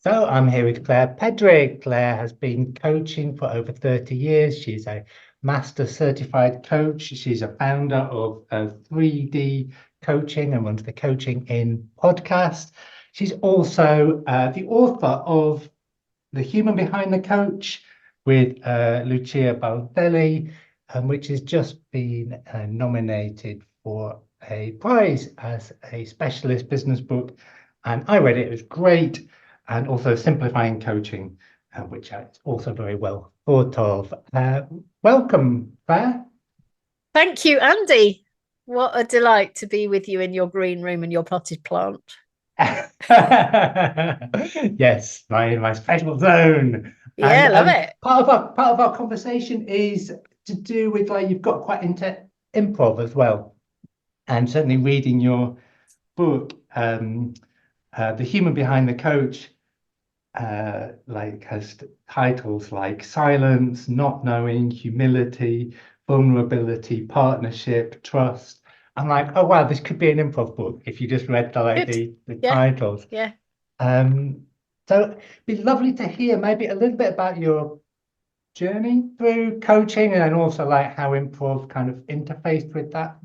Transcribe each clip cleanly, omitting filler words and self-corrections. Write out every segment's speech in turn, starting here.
So I'm here with Claire Pedrick. Claire has been coaching for over 30 years. She's a master certified coach. She's a founder of 3D Coaching and runs the Coaching in podcast. She's also the author of The Human Behind the Coach with Lucia Baldelli, which has just been nominated for a prize as a specialist business book. And I read it, it was great. And also Simplifying Coaching, which is also very well thought of. Welcome, Claire. Thank you, Andy. What a delight to be with you in your green room and your potted plant. Yes, my special zone. Yeah, And love it. part of our conversation is to do with you've got quite into improv as well, and certainly reading your book, The Human Behind the Coach, has titles like Silence, Not Knowing, Humility, Vulnerability, Partnership, Trust. I'm like, oh wow, this could be an improv book if you just read the Yeah. titles. Yeah. So it'd be lovely to hear maybe a little bit about your journey through coaching and then also like how improv kind of interfaced with that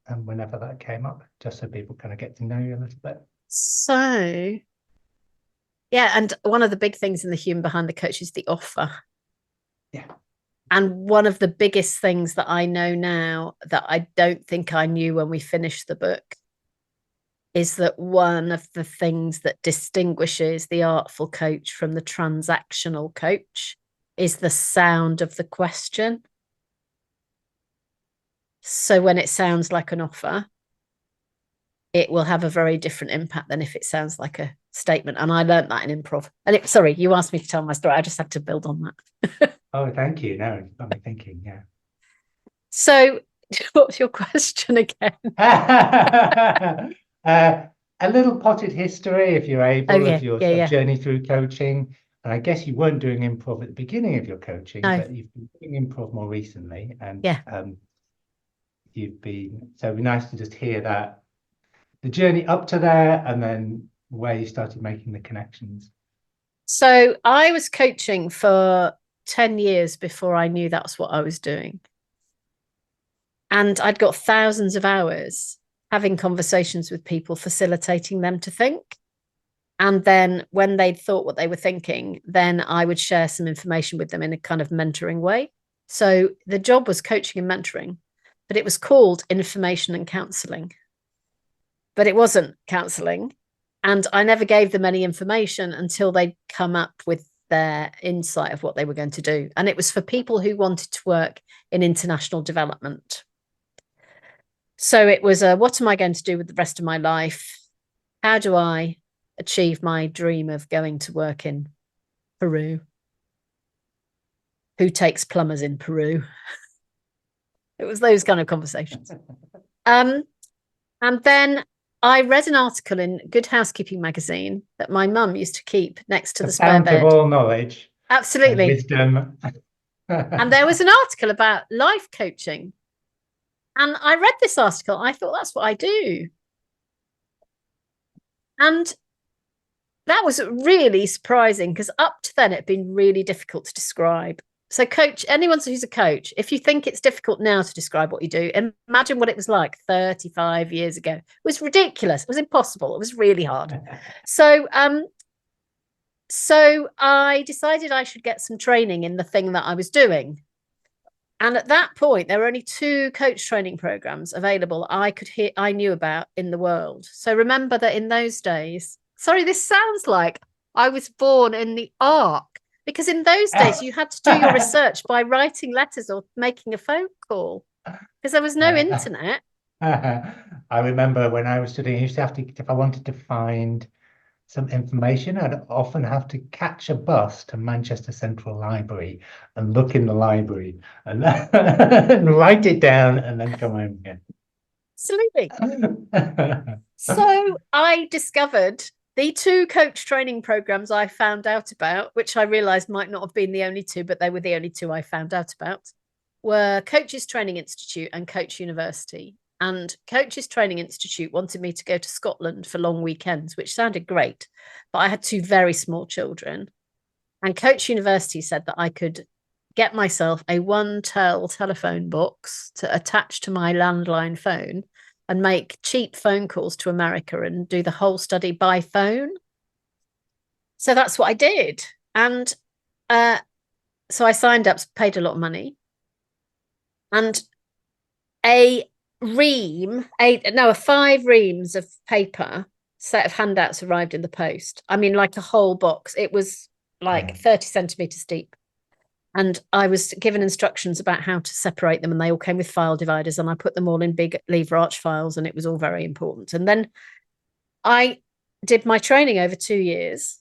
and whenever that came up, just so people kind of get to know you a little bit. So, yeah, and one of the big things in the human behind the coach is the offer. Yeah. And one of the biggest things that I know now that I don't think I knew when we finished the book is that one of the things that distinguishes the artful coach from the transactional coach is the sound of the question. So when it sounds like an offer, it will have a very different impact than if it sounds like a statement. And I learned that in improv. And sorry, you asked me to tell my story. I just had to build on that. Oh, thank you. No, it got me thinking, yeah. So what's your question again? A little potted history, if you're able, of your Yeah. journey through coaching. And I guess you weren't doing improv at the beginning of your coaching, No. but you've been doing improv more recently. And Yeah. you've been, so it'd be nice to just hear that, the journey up to there and then where you started making the connections. So I was coaching for 10 years before I knew that's what I was doing. And I'd got thousands of hours having conversations with people, facilitating them to think. And then when they'd thought what they were thinking, then I would share some information with them in a kind of mentoring way. So the job was coaching and mentoring, but it was called information and counseling. But it wasn't counseling. And I never gave them any information until they'd come up with their insight of what they were going to do. And it was for people who wanted to work in international development. So it was what am I going to do with the rest of my life? How do I achieve my dream of going to work in Peru? Who takes plumbers in Peru? It was those kind of conversations. And then I read an article in Good Housekeeping magazine that my mum used to keep next to the spare bed. Of all knowledge. Absolutely. Wisdom. And there was an article about life coaching. And I read this article. I thought, that's what I do. And that was really surprising because up to then it'd been really difficult to describe. So coach, anyone who's a coach, if you think it's difficult now to describe what you do, imagine what it was like 35 years ago. It was ridiculous. It was impossible. It was really hard. So I decided I should get some training in the thing that I was doing. And at that point, there were only 2 coach training programs available I knew about in the world. So remember that in those days, sorry, this sounds like I was born in the Ark, because in those days you had to do your research by writing letters or making a phone call because there was no internet. I remember when I was studying, I used to have to, if I wanted to find some information, I'd often have to catch a bus to Manchester Central Library and look in the library and, and write it down and then come home again. Absolutely. So I discovered the 2 coach training programs I found out about, which I realized might not have been the only 2, but they were the only 2 I found out about, were Coaches Training Institute and Coach University. and Coaches Training Institute wanted me to go to Scotland for long weekends, which sounded great, but I had 2 very small children. And Coach University said that I could get myself a 1-tel telephone box to attach to my landline phone and make cheap phone calls to America and do the whole study by phone. So that's what I did. And so I signed up, paid a lot of money. And 5 reams of paper, set of handouts arrived in the post. I mean, like a whole box. It was like 30 centimeters deep. And I was given instructions about how to separate them, and they all came with file dividers, and I put them all in big lever arch files, and it was all very important. And then I did my training over 2 years.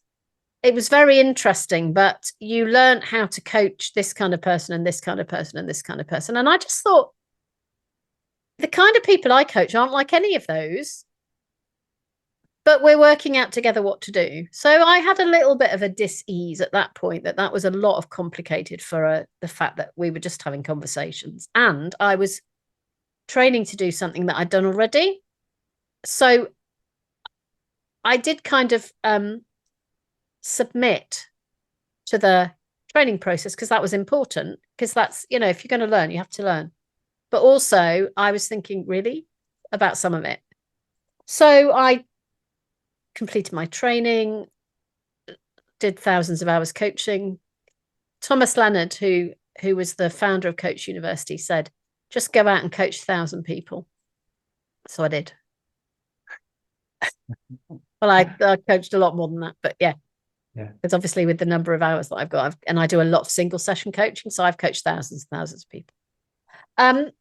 It was very interesting, but you learn how to coach this kind of person and this kind of person and this kind of person. And I just thought, the kind of people I coach aren't like any of those, but we're working out together what to do. So I had a little bit of a dis-ease at that point, that was a lot of complicated for the fact that we were just having conversations, and I was training to do something that I'd done already. So I did kind of submit to the training process, because that was important, because that's, if you're going to learn, you have to learn. But also I was thinking really about some of it. So I completed my training, did thousands of hours coaching. Thomas Leonard, who was the founder of Coach University, said, just go out and coach 1,000 people. So I did. Well, I coached a lot more than that, but yeah. Because obviously with the number of hours that I've got, and I do a lot of single session coaching, so I've coached thousands and thousands of people. And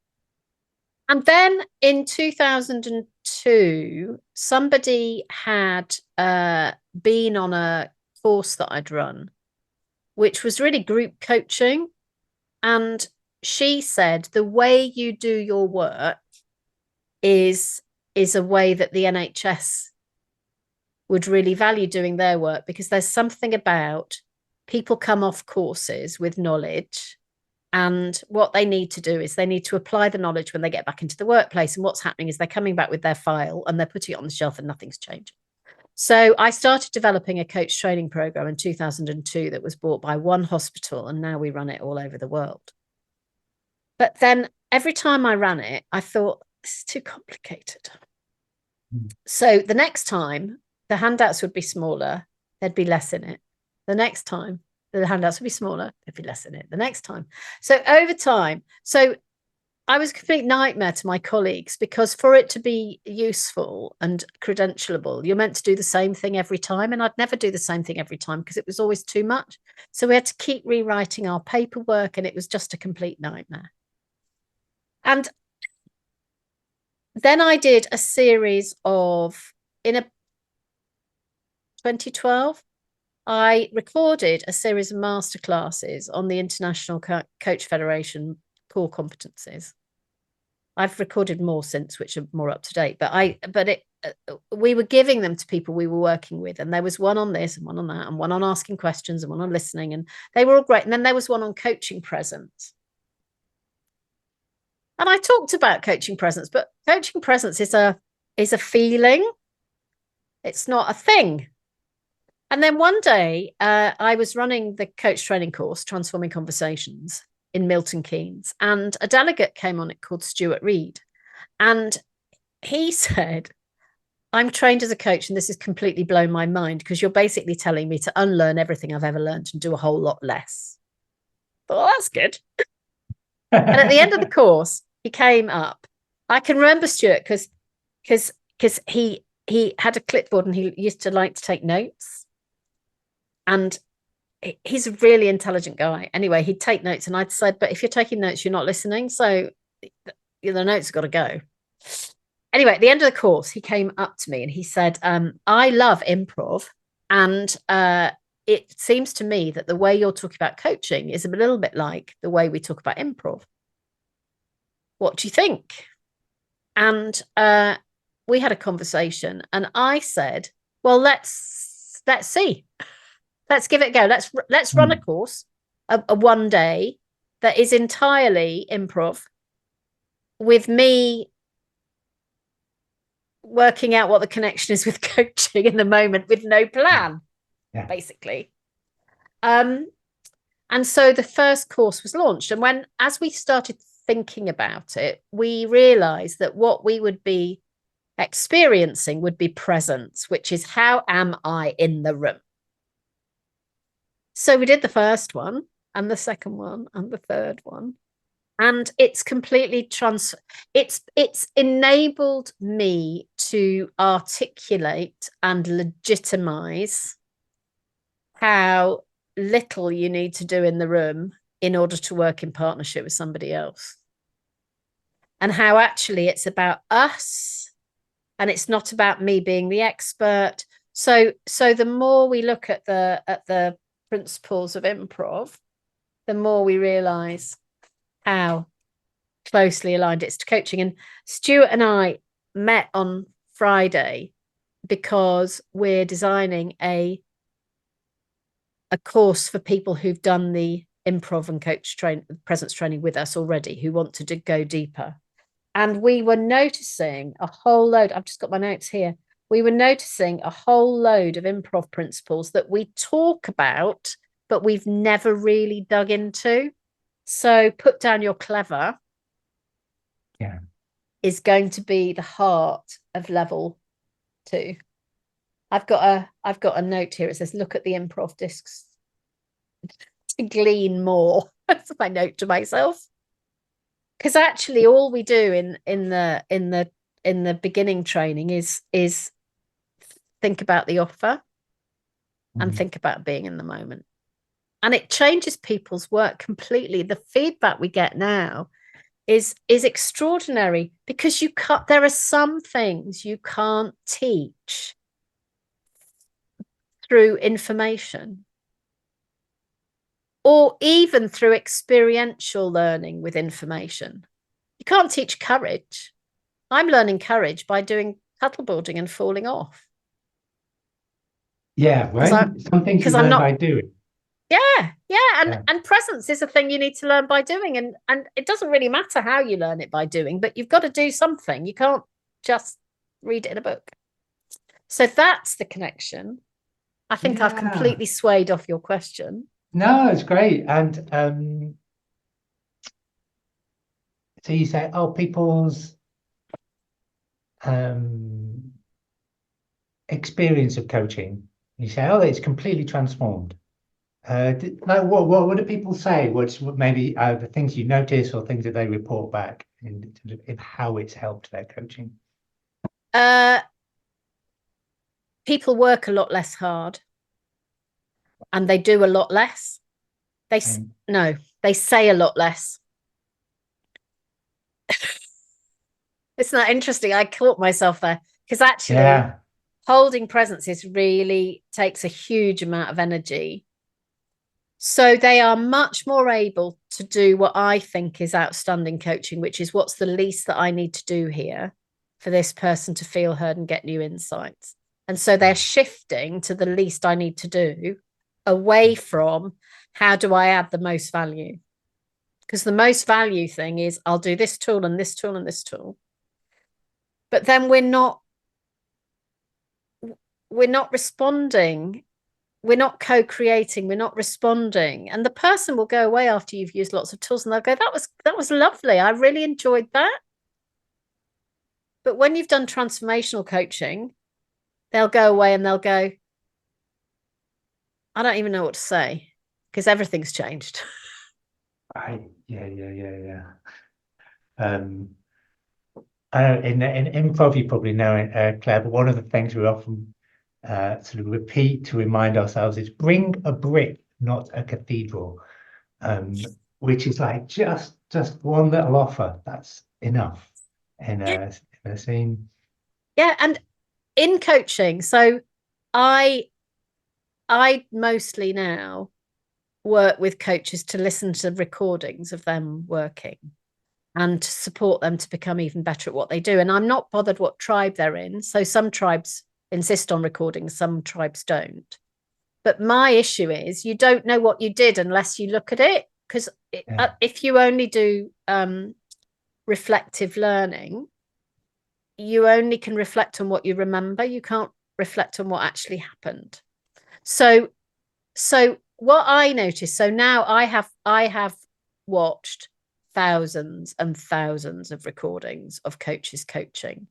then in 2002, somebody had been on a course that I'd run, which was really group coaching. And she said, the way you do your work is a way that the NHS would really value doing their work, because there's something about people come off courses with knowledge, and what they need to do is they need to apply the knowledge when they get back into the workplace. And what's happening is they're coming back with their file and they're putting it on the shelf and nothing's changing. So I started developing a coach training program in 2002 that was bought by one hospital, and now we run it all over the world. But then every time I ran it, I thought, this is too complicated. So the next time, the handouts would be smaller, there'd be less in it. The next time, the handouts would be smaller, there'd be less in it. The next time. So over time, so I was a complete nightmare to my colleagues, because for it to be useful and credentialable, you're meant to do the same thing every time. And I'd never do the same thing every time, because it was always too much. So we had to keep rewriting our paperwork, and it was just a complete nightmare. And then I did a series of, in 2012, I recorded a series of masterclasses on the International Coach Federation core competencies. I've recorded more since, which are more up to date, but we were giving them to people we were working with, and there was one on this and one on that, and one on asking questions and one on listening, and they were all great. And then there was one on coaching presence. And I talked about coaching presence, but coaching presence is a feeling. It's not a thing. And then one day I was running the coach training course, Transforming Conversations, in Milton Keynes, and a delegate came on it called Stuart Reid. And he said, I'm trained as a coach, and this has completely blown my mind, because you're basically telling me to unlearn everything I've ever learned and do a whole lot less. Well, that's good. And at the end of the course, he came up. I can remember Stuart because he had a clipboard, and he used to like to take notes. And he's a really intelligent guy. Anyway, he'd take notes, and I'd said, but if you're taking notes, you're not listening. So the notes have got to go. Anyway, at the end of the course, he came up to me and he said, I love improv. And it seems to me that the way you're talking about coaching is a little bit like the way we talk about improv. What do you think? And we had a conversation, and I said, well, let's see. Let's give it a go. Let's run a course, a one day that is entirely improv, with me working out what the connection is with coaching in the moment with no plan, basically. And so the first course was launched. And as we started thinking about it, we realized that what we would be experiencing would be presence, which is how am I in the room? So we did the first one and the second one and the third one. And it's completely it's enabled me to articulate and legitimize how little you need to do in the room in order to work in partnership with somebody else. And how actually it's about us and it's not about me being the expert. So the more we look at the principles of improv, the more we realize how closely aligned it's to coaching. And Stuart and I met on Friday because we're designing a course for people who've done the improv and presence training with us already, who want to go deeper. And we were noticing a whole load, I've just got my notes here. We were noticing a whole load of improv principles that we talk about, but we've never really dug into. So put down your clever is going to be the heart of level 2. I've got a note here. It says, look at the improv discs to glean more. That's my note to myself. Because actually all we do in the beginning training is think about the offer and think about being in the moment. And it changes people's work completely. The feedback we get now is extraordinary, because there are some things you can't teach through information or even through experiential learning with information. You can't teach courage. I'm learning courage by doing paddleboarding and falling off. Yeah, right. Some things you learn by doing. Yeah. And presence is a thing you need to learn by doing. And it doesn't really matter how you learn it by doing, but you've got to do something. You can't just read it in a book. So that's the connection. I think I've completely swayed off your question. No, it's great. And so you say, oh, people's experience of coaching, you say, oh, it's completely transformed. Like what do people say? What's maybe the things you notice or things that they report back in how it's helped their coaching? People work a lot less hard and they do a lot less. They say a lot less. It's not interesting. I caught myself there because actually holding presence really takes a huge amount of energy. So they are much more able to do what I think is outstanding coaching, which is what's the least that I need to do here for this person to feel heard and get new insights. And so they're shifting to the least I need to do, away from how do I add the most value? Because the most value thing is I'll do this tool and this tool and this tool. But then we're not responding. We're not co-creating, we're not responding. And the person will go away after you've used lots of tools and they'll go, that was lovely. I really enjoyed that. But when you've done transformational coaching, they'll go away and they'll go, I don't even know what to say because everything's changed. Right. Yeah. In improv, you probably know it, Claire, but one of the things we often sort of repeat to remind ourselves is bring a brick, not a cathedral, which is like just one little offer. That's enough in a scene. Yeah, and in coaching, so I mostly now work with coaches to listen to recordings of them working and to support them to become even better at what they do. And I'm not bothered what tribe they're in. So some tribes insist on recordings, some tribes don't. But my issue is you don't know what you did unless you look at it. Because if you only do reflective learning, you only can reflect on what you remember. You can't reflect on what actually happened. So what I noticed, so now I have watched thousands and thousands of recordings of coaches coaching.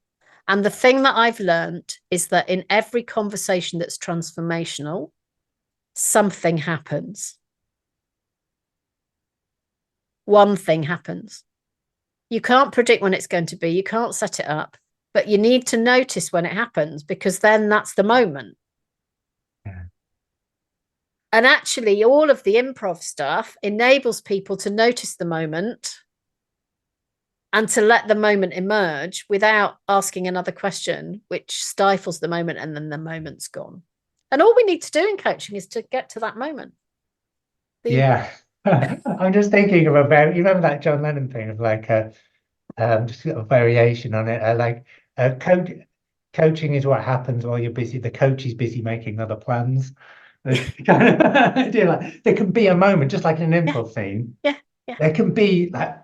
And the thing that I've learned is that in every conversation that's transformational, something happens. One thing happens. You can't predict when it's going to be. You can't set it up, but you need to notice when it happens, because then that's the moment. Yeah. And actually, all of the improv stuff enables people to notice the moment and to let the moment emerge without asking another question, which stifles the moment, and then the moment's gone. And all we need to do in coaching is to get to that moment. Yeah. I'm just thinking of you remember that John Lennon thing of like just a variation on it, coaching is what happens while you're busy. The coach is busy making other plans. Kind of idea, like there can be a moment, just like in an improv scene. Yeah. There can be like,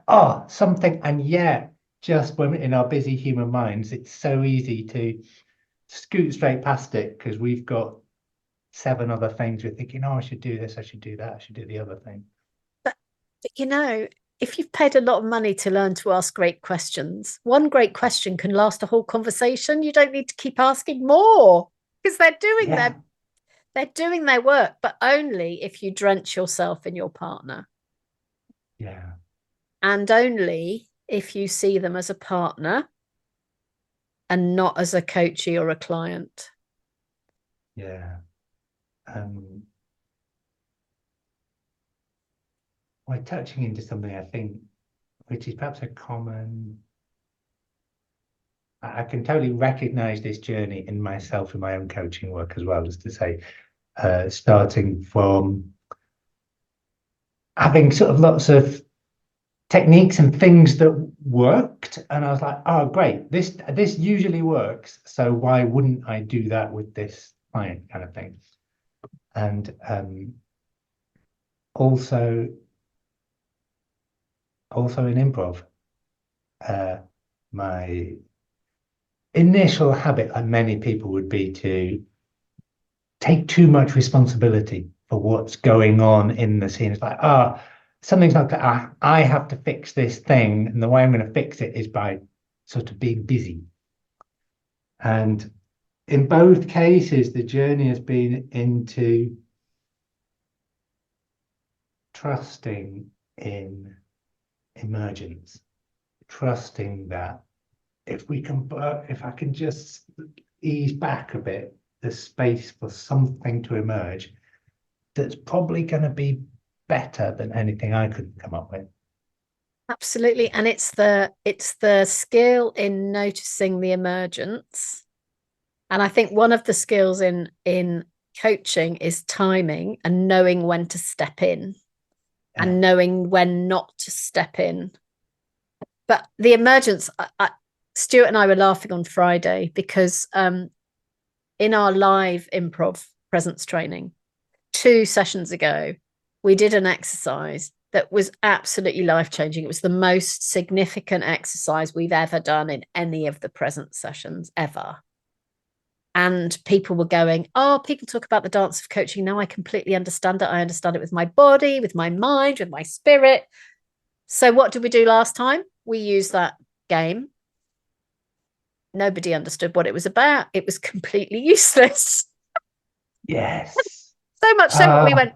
something, and yet just when in our busy human minds, it's so easy to scoot straight past it because we've got 7 other things we're thinking, I should do this, I should do that, I should do the other thing. But if you've paid a lot of money to learn to ask great questions, one great question can last a whole conversation. You don't need to keep asking more, because they're doing their work, but only if you drench yourself in your partner. Yeah. And only if you see them as a partner and not as a coachee or a client. Yeah. We're touching into something, I think, which is perhaps a common. I can totally recognize this journey in myself in my own coaching work as well, as to say, starting from having sort of lots of techniques and things that worked, and I was like, oh great, this usually works, so why wouldn't I do that with this client, kind of thing. And also in improv, my initial habit, like many people, would be to take too much responsibility for what's going on in the scene. It's like, something's not, I have to fix this thing, and the way I'm going to fix it is by sort of being busy. And in both cases, the journey has been into trusting in emergence, trusting that if I can just ease back a bit, there's space for something to emerge that's probably going to be better than anything I could come up with. Absolutely. And it's the skill in noticing the emergence. And I think one of the skills in coaching is timing and knowing when to step in and knowing when not to step in. But the emergence, Stuart and I were laughing on Friday because in our live improv presence training 2 sessions ago, we did an exercise that was absolutely life-changing. It was the most significant exercise we've ever done in any of the presence sessions ever. And people were going, people talk about the dance of coaching. Now I completely understand it. I understand it with my body, with my mind, with my spirit. So what did we do last time? We used that game. Nobody understood what it was about. It was completely useless. Yes. So much so that we went,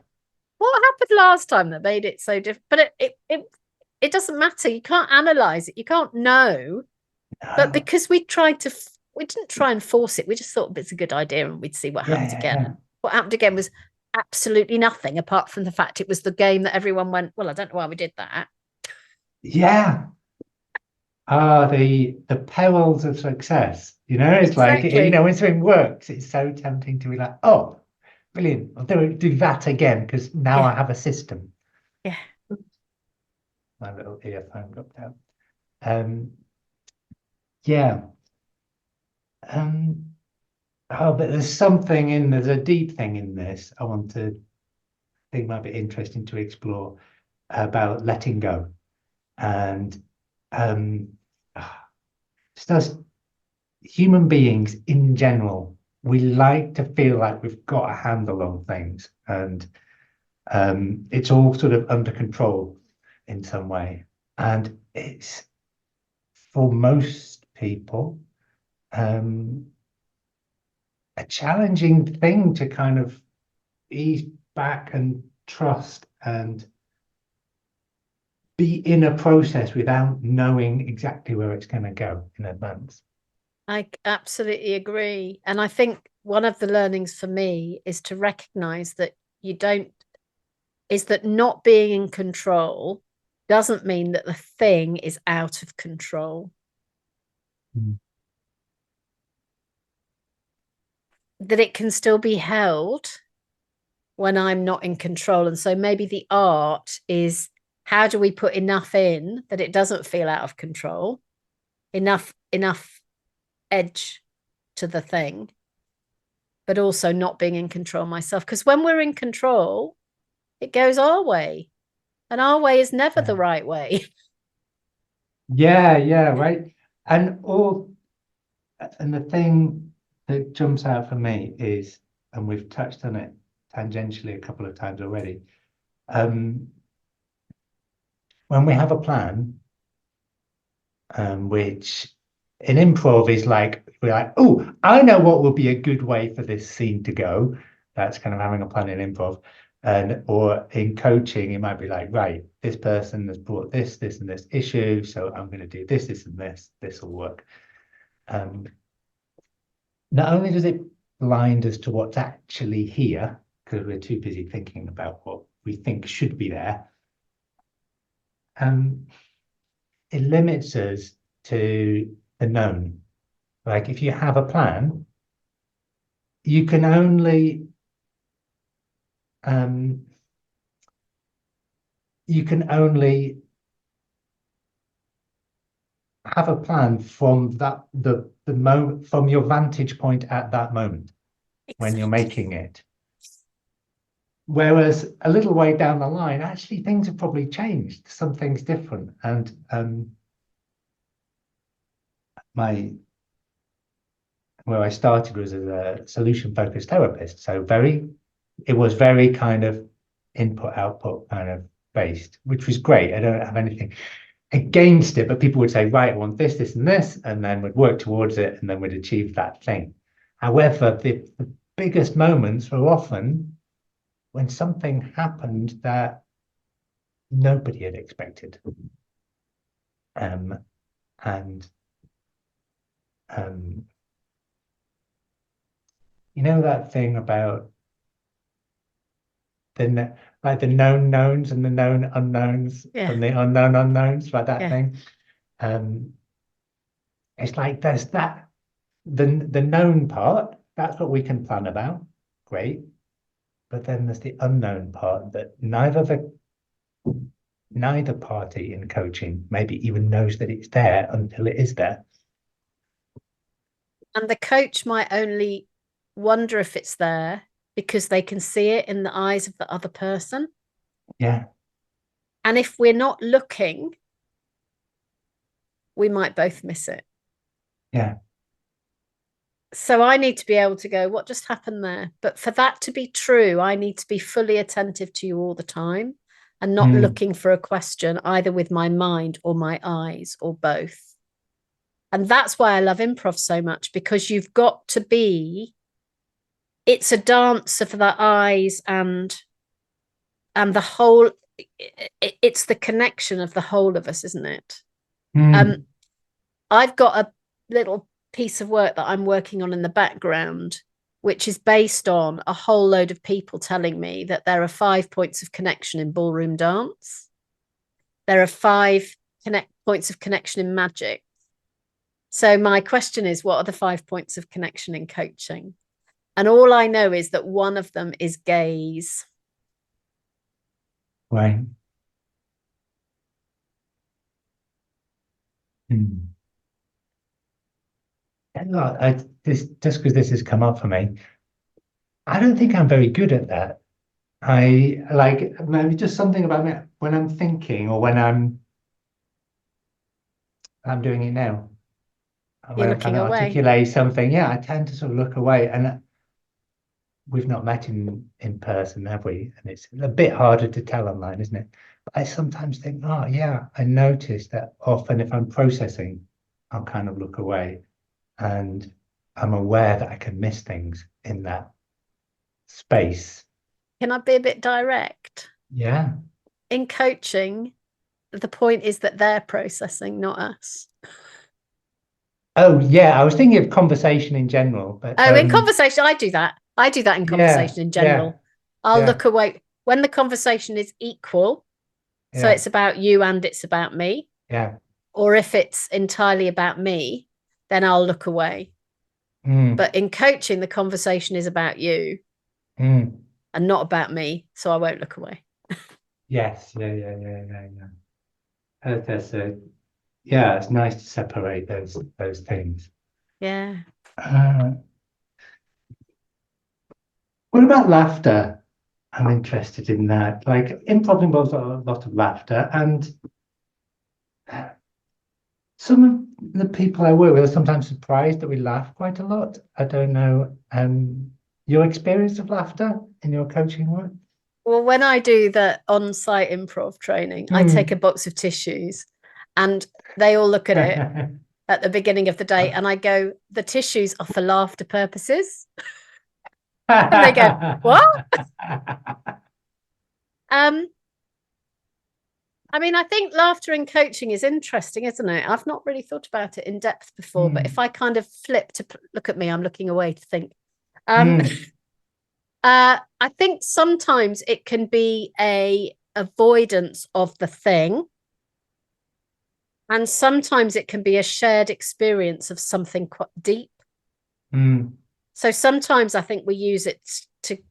what happened last time that made it so different? But it doesn't matter. You can't analyze it. You can't know. No. But because we didn't try and force it. We just thought it's a good idea and we'd see what happened again. Yeah. What happened again was absolutely nothing, apart from the fact it was the game that everyone went, well, I don't know why we did that. Yeah. The perils of success. It's exactly. like, when something works, it's so tempting to be like, oh, brilliant. I'll do that again because now I have a system. Yeah. My little earphone got down. Yeah. But there's a deep thing in this I think might be interesting to explore about letting go. And just human beings in general, we like to feel like we've got a handle on things, and it's all sort of under control in some way. And it's, for most people, a challenging thing to kind of ease back and trust and be in a process without knowing exactly where it's going to go in advance. I absolutely agree. And I think one of the learnings for me is to recognize that not being in control doesn't mean that the thing is out of control. Mm. That it can still be held when I'm not in control. And so maybe the art is, how do we put enough in that it doesn't feel out of control, enough edge to the thing, but also not being in control myself. Because when we're in control, it goes our way, and our way is never the right way. Yeah, right. And the thing that jumps out for me is, and we've touched on it tangentially a couple of times already, when we have a plan, which in improv is like, we're like, oh, I know what will be a good way for this scene to go. That's kind of having a plan in improv. Or in coaching, it might be like, right, this person has brought this, and this issue, so I'm going to do this, and this will work. Not only does it blind us to what's actually here, because we're too busy thinking about what we think should be there, it limits us to the known. Like, if you have a plan, you can only have a plan from the moment, from your vantage point at that moment when you're making it. Whereas a little way down the line, actually things have probably changed. Something's different. And where I started was as a solution-focused therapist. So it was very kind of input-output kind of based, which was great. I don't have anything against it, but people would say, right, I want this, and this, and then we'd work towards it, and then we'd achieve that thing. However, the biggest moments were often when something happened that nobody had expected. And you know that thing about the known knowns and the known unknowns and the unknown unknowns, like that thing. It's like there's that the known part, that's what we can plan about, great. But then there's the unknown part that neither party in coaching maybe even knows that it's there until it is there. And the coach might only wonder if it's there because they can see it in the eyes of the other person. Yeah. And if we're not looking, we might both miss it. Yeah. So I need to be able to go, what just happened there? But for that to be true, I need to be fully attentive to you all the time and not looking for a question either with my mind or my eyes or both. And that's why I love improv so much, because you've got to be, it's a dance of the eyes and the whole, it's the connection of the whole of us, isn't it? I've got a little piece of work that I'm working on in the background, which is based on a whole load of people telling me that there are 5 points of connection in ballroom dance. There are 5 points of connection in magic. So my question is, what are the 5 points of connection in coaching? And all I know is that one of them is gaze. Right. Just because this has come up for me, I don't think I'm very good at that. I like, maybe just something about me when I'm thinking or when I'm doing it now. when You're I kind looking of away. articulate something, yeah, I tend to sort of look away. And we've not met in person, have we? And it's a bit harder to tell online, isn't it? But I sometimes think, oh yeah, I notice that often if I'm processing, I'll kind of look away, and I'm aware that I can miss things in that space. Can I be a bit direct? Yeah. In coaching, the point is that they're processing, not us. Oh yeah, I was thinking of conversation in general, but Oh, in conversation, I do that. I do that in yeah, conversation in yeah, general. I'll yeah, look away when the conversation is equal. So yeah, it's about you and it's about me. yeah. Or if it's entirely about me, then I'll look away. Mm, But in coaching, the conversation is about you mm. and not about me. So I won't look away. Yes, yeah. There's a yeah, it's nice to separate those things. Yeah. Uh, what about laughter? I'm interested in that. Like improv involves a lot of laughter, and some of the people I work with are sometimes surprised that we laugh quite a lot. I don't know, your experience of laughter in your coaching work? Well, when I do the on-site improv training, I take a Hmm. box of tissues and they all look at it at the beginning of the day and I go, the tissues are for laughter purposes. And they go, what? Um, I mean, I think laughter in coaching is interesting, isn't it? I've not really thought about it in depth before, but if Hmm. I kind of flip to look at me, I'm looking away to think. Um, Hmm. I think sometimes it can be a avoidance of the thing, and sometimes it can be a shared experience of something quite deep. Hmm. So sometimes I think we use it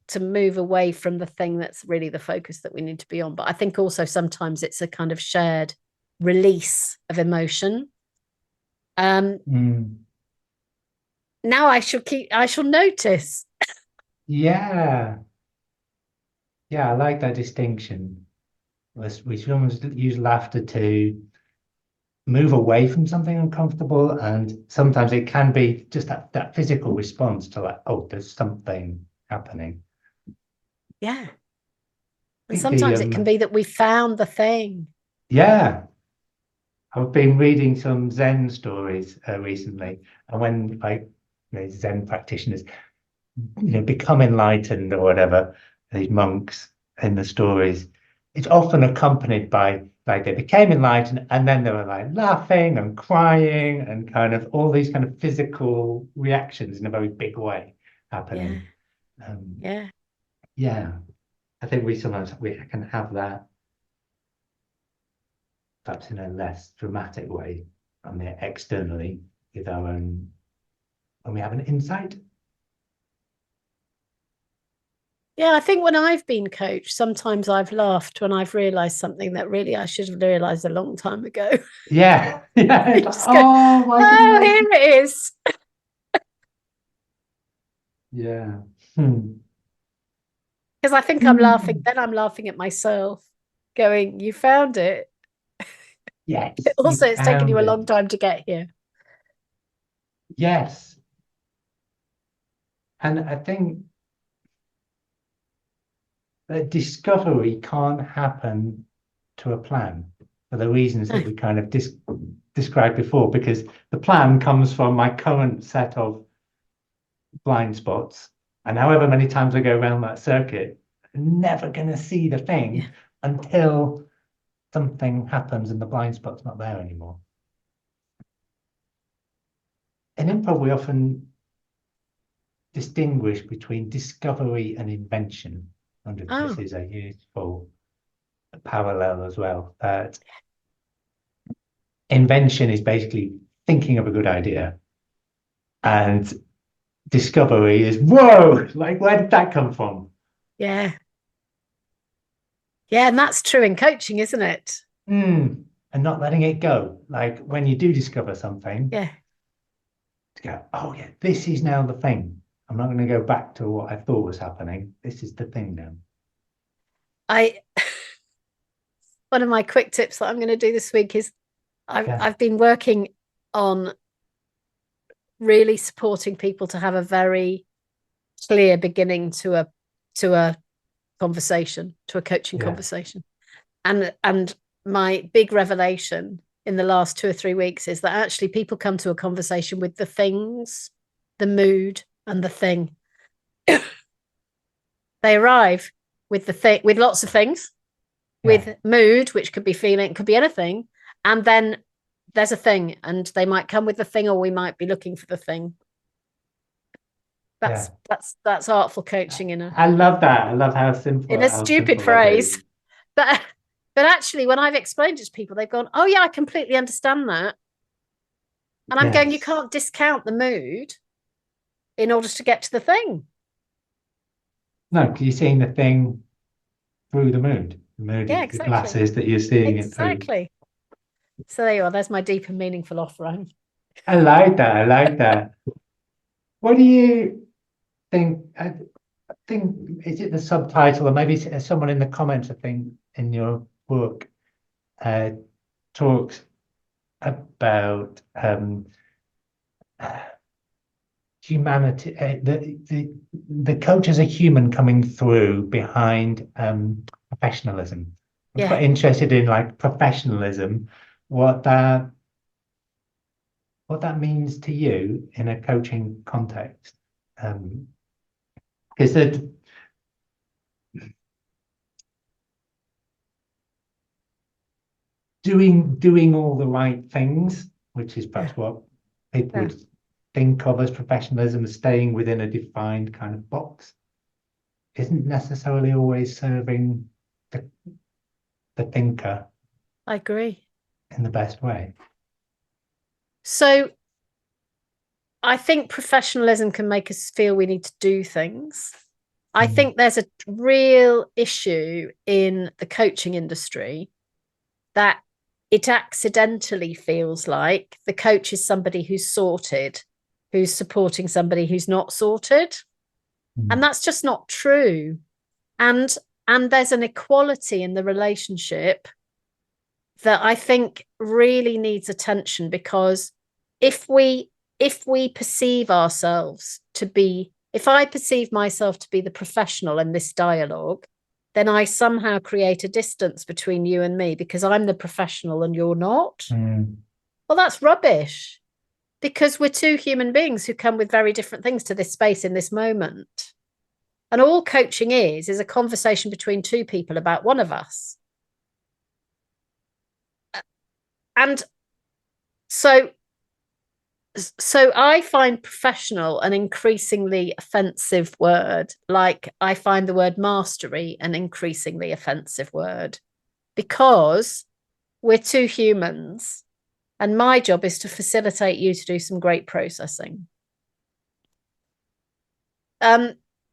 to move away from the thing that's really the focus that we need to be on. But I think also sometimes it's a kind of shared release of emotion. Um, Hmm. now I shall notice. Yeah, yeah, I like that distinction. We should almost use laughter to move away from something uncomfortable, and sometimes it can be just that physical response to like, oh, there's something happening. Yeah. I And think the sometimes it can be that we found the thing. yeah, I've been reading some Zen stories recently, and when like Zen practitioners, become enlightened or whatever, these monks in the stories, it's often accompanied by like they became enlightened and then they were like laughing and crying and kind of all these kind of physical reactions in a very big way Yeah. happening. Um, Yeah. yeah, I think we sometimes we can have that perhaps in a less dramatic way, I mean, externally with our own when we have an insight. Yeah, I think when I've been coached, sometimes I've laughed when I've realized something that really I should have realized a long time ago. Yeah, yeah. You It's like, just go, oh my oh, goodness. here it is. Yeah. Hmm. Because I think I'm laughing, Hmm. then I'm laughing at myself, going, you found it. Yes, Also, you it's taken you found a it. long time to get here. Yes. And I think that discovery can't happen to a plan for the reasons that No. we kind of described before, because the plan comes from my current set of blind spots. And however many times I go around that circuit, I'm never going to see the Yeah. thing until something happens and the blind spot's not there anymore. In improv, we often distinguish between discovery and invention. I wonder if this Oh, is a useful parallel as well. That invention is basically thinking of a good idea, and discovery is whoa, like where did that come from? yeah. Yeah. And that's true in coaching, isn't it? Hmm. And not letting it go. Like when you do discover something, Yeah. to go, oh yeah, this is now the thing. I'm not going to go back to what I thought was happening. This is the thing now. I, one of my quick tips that I'm going to do this week is Yeah. I've been working on really supporting people to have a very clear beginning to a conversation, to a coaching conversation. And my big revelation in the last 2 or 3 weeks is that actually people come to a conversation with the things, the mood, and the thing. They arrive with the thing, with lots of things, with mood, which could be feeling, could be anything, and then there's a thing, and they might come with the thing, or we might be looking for the thing. That's artful coaching in a. I love that. I love how simple. In a stupid phrase, but actually, when I've explained it to people, they've gone, "Oh yeah, I completely understand that." And I'm going, you can't discount the mood in order to get to the thing. No, because you're seeing the thing through the mood. The mood is the glasses that you're seeing it through. Exactly. So there you are. There's my deep and meaningful offering. I like that. I like that. What do you think? I think, is it the subtitle, or maybe someone in the comments, I think, in your book talks about humanity, the coach as a human coming through behind professionalism. I'm quite interested in like professionalism, what that means to you in a coaching context. Because doing all the right things, which is perhaps what people would think of as professionalism, staying within a defined kind of box, isn't necessarily always serving the thinker. I agree. In the best way. So I think professionalism can make us feel we need to do things. I think there's a real issue in the coaching industry that it accidentally feels like the coach is somebody who's sorted, who's supporting somebody who's not sorted. And that's just not true. And there's an equality in the relationship that I think really needs attention, because if we perceive ourselves to be, if I perceive myself to be the professional in this dialogue, then I somehow create a distance between you and me because I'm the professional and you're not. Well, that's rubbish, because we're two human beings who come with very different things to this space in this moment. And all coaching is a conversation between two people about one of us. And so I find professional an increasingly offensive word. Like I find the word mastery an increasingly offensive word, because we're two humans and my job is to facilitate you to do some great processing.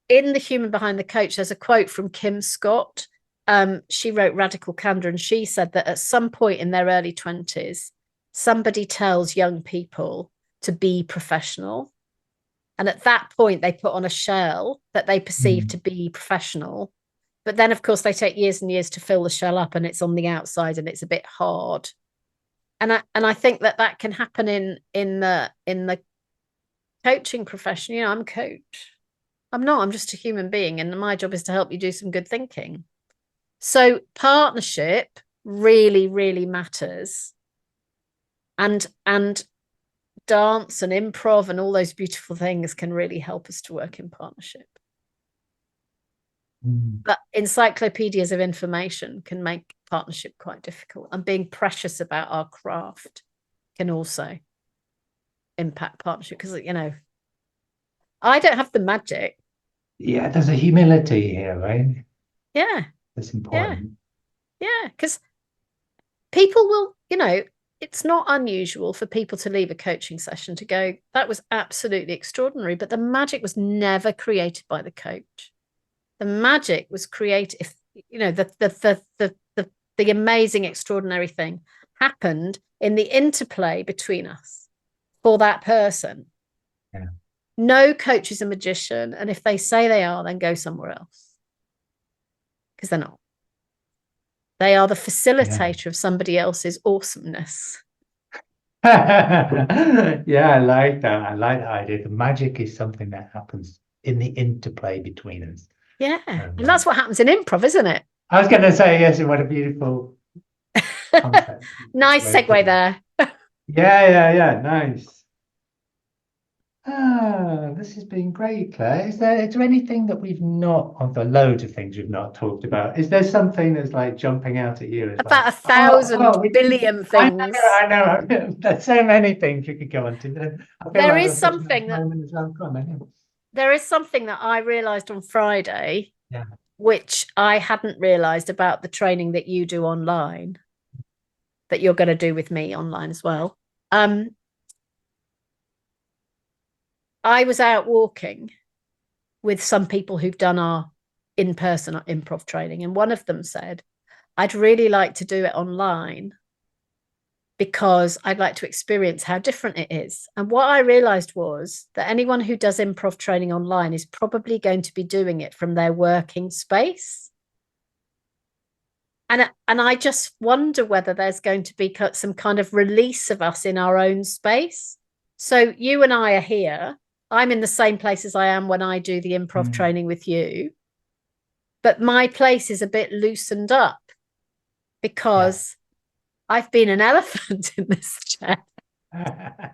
In The Human Behind the Coach, there's a quote from Kim Scott. She wrote Radical Candor, and she said that at some point in their early 20s, somebody tells young people to be professional. And at that point, they put on a shell that they perceive to be professional. But then, of course, they take years and years to fill the shell up, and it's on the outside and it's a bit hard. And I think that can happen in the coaching profession. You know, I'm a coach. I'm not, I'm just a human being, and my job is to help you do some good thinking. So partnership really, really matters. And dance and improv and all those beautiful things can really help us to work in partnership. But encyclopedias of information can make partnership quite difficult, and being precious about our craft can also impact partnership, because, you know, I don't have the magic. Yeah, there's a humility here, right? Yeah. That's important. Yeah, because people will, you know, it's not unusual for people to leave a coaching session to go, that was absolutely extraordinary, but the magic was never created by the coach. The magic was created, if, you know, the amazing, extraordinary thing happened in the interplay between us for that person. Yeah. No coach is a magician, and if they say they are, then go somewhere else, because they're not. They are the facilitator of somebody else's awesomeness. Yeah, I like that. I like that idea. The magic is something that happens in the interplay between us. Yeah. And that's what happens in improv, isn't it? I was going to say, yes, what a beautiful concept. Nice segue there. Yeah, nice. Ah, this has been great, Claire. Is there anything that we've not, of the loads of things we've not talked about? Is there something that's like jumping out at you as About like, a thousand we didn't, billion things. I know. There's so many things we could go on to. But I feel There like is we've hit that something that moment as well. Go on, then. there is something that I realized on Friday, Yeah. which I hadn't realized about the training that you do online, that you're going to do with me online as well. I was out walking with some people who've done our in-person improv training, and one of them said, I'd really like to do it online because I'd like to experience how different it is. And what I realized was that anyone who does improv training online is probably going to be doing it from their working space. And I just wonder whether there's going to be some kind of release of us in our own space. So you and I are here. I'm in the same place as I am when I do the improv training with you. But my place is a bit loosened up because I've been an elephant in this chair. Right.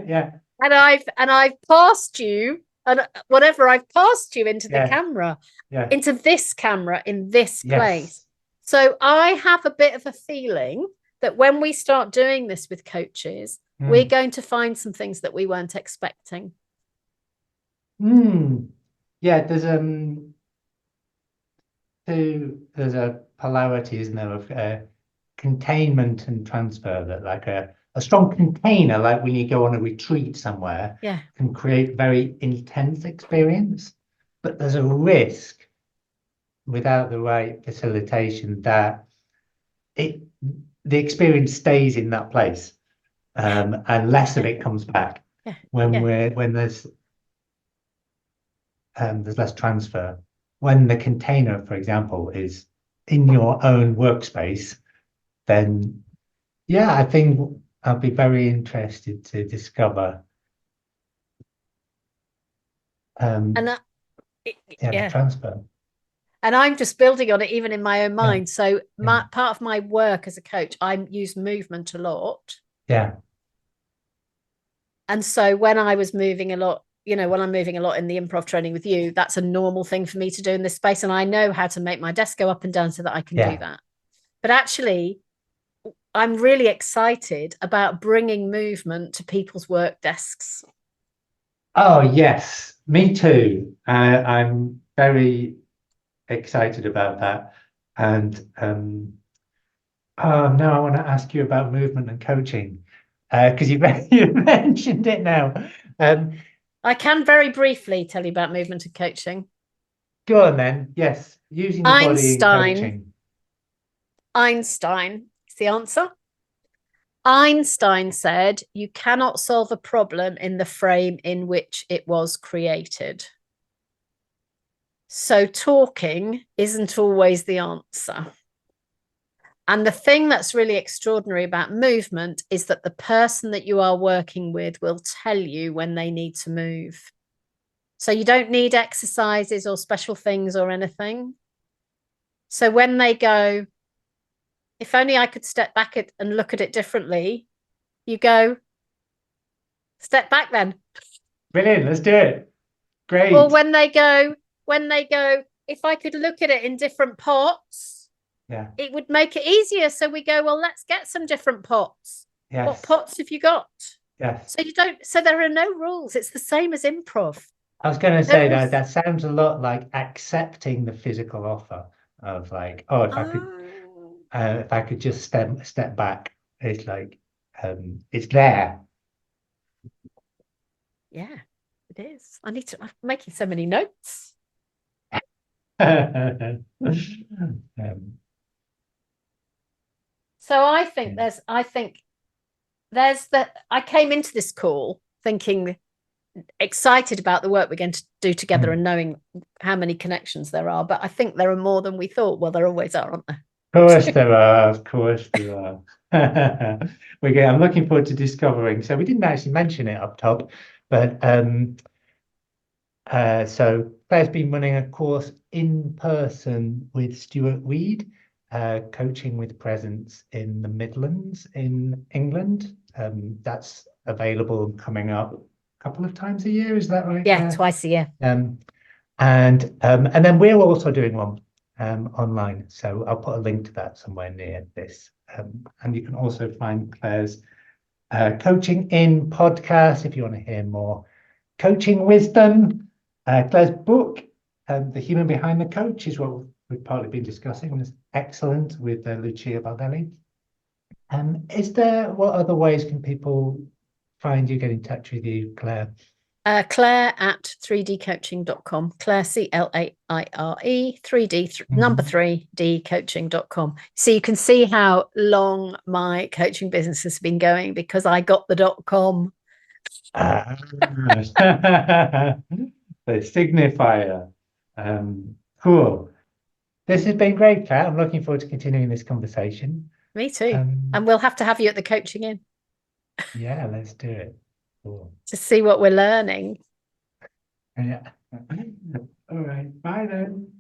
Yeah. And I've passed you, and whatever I've passed you into the camera, into this camera in this place. So I have a bit of a feeling that when we start doing this with coaches, we're going to find some things that we weren't expecting. Yeah, there's a polarity, isn't there, of containment and transfer, that like a strong container, like when you go on a retreat somewhere, can create very intense experience. But there's a risk without the right facilitation that the experience stays in that place, and less of it comes back when there's less transfer. When the container, for example, is in your own workspace, then I think I'll be very interested to discover the transfer. And I'm just building on it even in my own mind. So part of my work as a coach, I use movement a lot. Yeah. And so when I was moving a lot, when I'm moving a lot in the improv training with you, that's a normal thing for me to do in this space. And I know how to make my desk go up and down so that I can do that. But actually, I'm really excited about bringing movement to people's work desks. Oh, yes, me too. I'm very excited about that. And now I want to ask you about movement and coaching, because you mentioned it now. I can very briefly tell you about movement and coaching. Go on then. Yes, using the body in coaching. Einstein is the answer. Einstein said, you cannot solve a problem in the frame in which it was created. So talking isn't always the answer. And the thing that's really extraordinary about movement is that the person that you are working with will tell you when they need to move. So you don't need exercises or special things or anything. So when they go, if only I could step back and look at it differently, you go, step back then. Brilliant, let's do it. Great. Or when they go, if I could look at it in different pots, it would make it easier. So we go, well, let's get some different pots. What pots have you got? So there are no rules. It's the same as improv. I was going to say that sounds a lot like accepting the physical offer of like, if I could just step back, it's like it's there. Yeah, it is. I'm making so many notes. So I think I came into this call thinking excited about the work we're going to do together and knowing how many connections there are, but I think there are more than we thought. Well, there always are, aren't there? course there are, of course there are. I'm looking forward to discovering. So we didn't actually mention it up top, but so Claire's been running a course in person with Stuart Reid, coaching with presence in the Midlands in England. That's available and coming up a couple of times a year. Is that right, Yeah, Claire? twice a year. And then we're also doing one online. So I'll put a link to that somewhere near this. And you can also find Claire's coaching in podcast if you want to hear more coaching wisdom. Claire's book, The Human Behind the Coach, is what we've partly been discussing, and it's excellent with Lucia Baldelli. What other ways can people find you, get in touch with you, Claire? Claire at 3dcoaching.com. Claire, CLAIRE, 3D, number 3D coaching.com. So you can see how long my coaching business has been going because I got the .com. The signifier. Cool. This has been great, Claire. I'm looking forward to continuing this conversation. Me too. And we'll have to have you at the coaching in. Yeah, let's do it. Cool. To see what we're learning. Yeah. All right. Bye then.